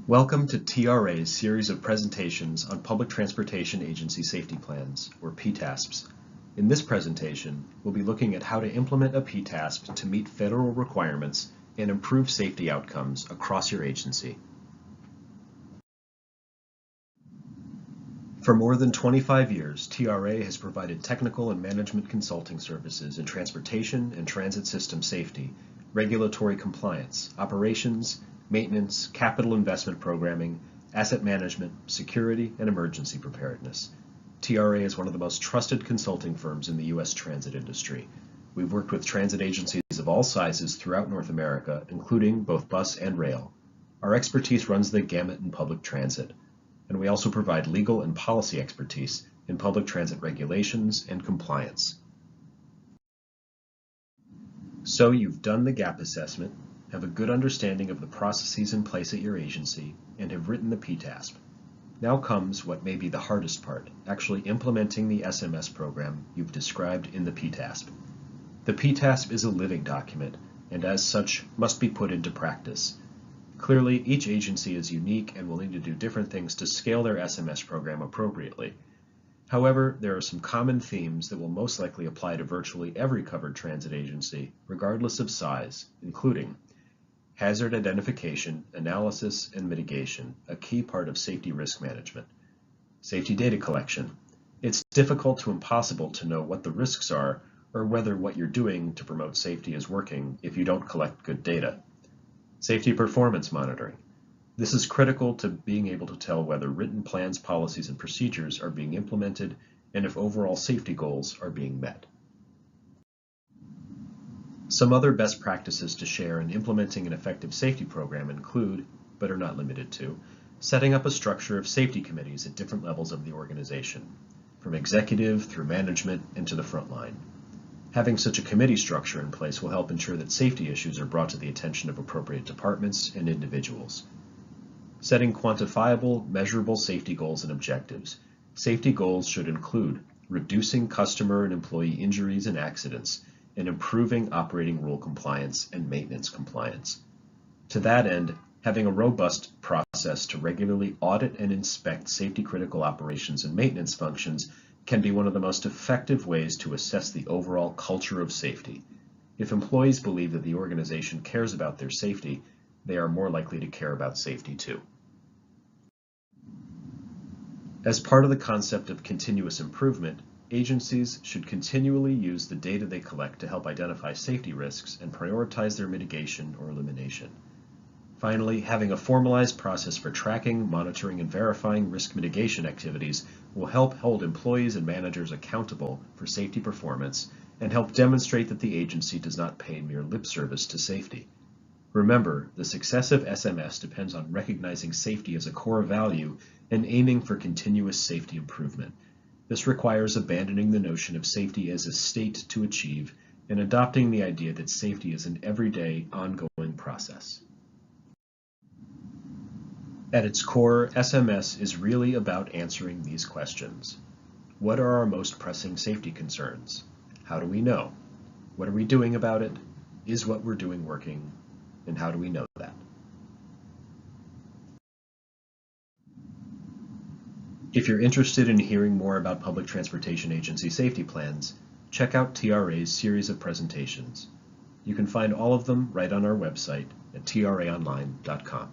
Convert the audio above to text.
Welcome to TRA's series of presentations on Public Transportation Agency Safety Plans, or PTASPs. In this presentation, we'll be looking at how to implement a PTASP to meet federal requirements and improve safety outcomes across your agency. For more than 25 years, TRA has provided technical and management consulting services in transportation and transit system safety, regulatory compliance, operations, maintenance, capital investment programming, asset management, security, and emergency preparedness. TRA is one of the most trusted consulting firms in the U.S. transit industry. We've worked with transit agencies of all sizes throughout North America, including both bus and rail. Our expertise runs the gamut in public transit, and we also provide legal and policy expertise in public transit regulations and compliance. So you've done the gap assessment, have a good understanding of the processes in place at your agency, and have written the PTASP. Now comes what may be the hardest part, actually implementing the SMS program you've described in the PTASP. The PTASP is a living document, and as such must be put into practice. Clearly, each agency is unique and will need to do different things to scale their SMS program appropriately. However, there are some common themes that will most likely apply to virtually every covered transit agency, regardless of size, including hazard identification, analysis, and mitigation, a key part of safety risk management. Safety data collection. It's difficult to impossible to know what the risks are or whether what you're doing to promote safety is working if you don't collect good data. Safety performance monitoring. This is critical to being able to tell whether written plans, policies, and procedures are being implemented and if overall safety goals are being met. Some other best practices to share in implementing an effective safety program include, but are not limited to, setting up a structure of safety committees at different levels of the organization, from executive through management and to the front line. Having such a committee structure in place will help ensure that safety issues are brought to the attention of appropriate departments and individuals. Setting quantifiable, measurable safety goals and objectives. Safety goals should include reducing customer and employee injuries and accidents, and improving operating rule compliance and maintenance compliance. To that end, having a robust process to regularly audit and inspect safety-critical operations and maintenance functions can be one of the most effective ways to assess the overall culture of safety. If employees believe that the organization cares about their safety, they are more likely to care about safety too. As part of the concept of continuous improvement, agencies should continually use the data they collect to help identify safety risks and prioritize their mitigation or elimination. Finally, having a formalized process for tracking, monitoring, and verifying risk mitigation activities will help hold employees and managers accountable for safety performance and help demonstrate that the agency does not pay mere lip service to safety. Remember, the success of SMS depends on recognizing safety as a core value and aiming for continuous safety improvement. This requires abandoning the notion of safety as a state to achieve and adopting the idea that safety is an everyday, ongoing process. At its core, SMS is really about answering these questions. What are our most pressing safety concerns? How do we know? What are we doing about it? Is what we're doing working? And how do we know that? If you're interested in hearing more about Public Transportation Agency safety plans, check out TRA's series of presentations. You can find all of them right on our website at traonline.com.